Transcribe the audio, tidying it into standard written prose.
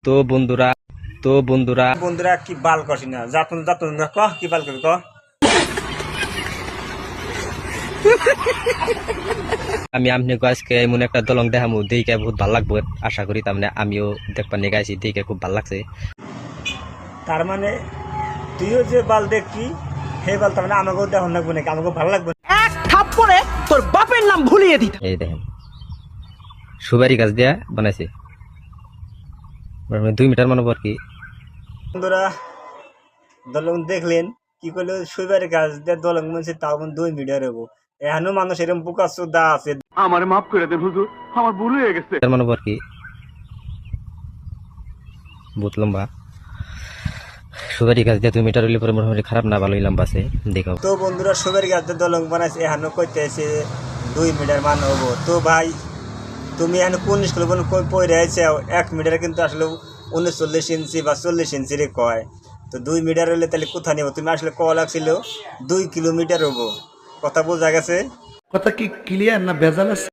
তো বন্ধুরা বন্ধুরা কি বাল করছি না যাতন না ক কি বাল করবি ক আমি আপনাকে আজকে এমন একটা দলং দেখামু দেখে বহুত ভালো লাগবে আশা করি তার মানে আমিও দেখবার নিয়ে গাইছি দেখে খুব ভালো লাগছে। তার মানে তুইও যে বাল দেখবি হে বাল তার মানে আমাকেও দেখুন লাগবে নাকি আমাকেও ভালো লাগবে এক থাপ্পড়ে তোর বাপের নাম ভুলিয়ে দিত। এই দেখেন সুপারি গাছ দিয়া বানাইছে 2 মিটার মানব আর কি। বন্ধুরা দলং দেখলেন কি করলো সুইবারের কাজ দিয়ে দলং মনে তাও 2 মিটার হবো এখনো মানুষ এরকম বুকা সুদা আছে। আমারে মাফ করে দেন হুজুর, আমার ভুল হয়ে গেছে। মানব আর কি বহুত লম্বা সুপারি গাছ দিয়া 2 মিটার হইলে পরে মোটামুটি খারাপ না ভালোই লম্বা আছে দেখো। তো বন্ধুরা সুইবারের কাজ দিয়ে দলং বানাইছে এখনো কইতে আছে 2 মিটার মান হবো। তো ভাই তুমি এখন কোন স্কুলে পড়ে আছে 1 মিটার কিন্তু আসলে 39 ইঞ্চি বা 40 ইঞ্চির কয়। তো 2 মিটার হলে তাহলে কোথায় নেবো তুমি আসলে ক লাগছিল 2 কিলোমিটার হবো। কথা বোঝা গেছে? কথা কি ক্লিয়ার না ভেজাল আছে?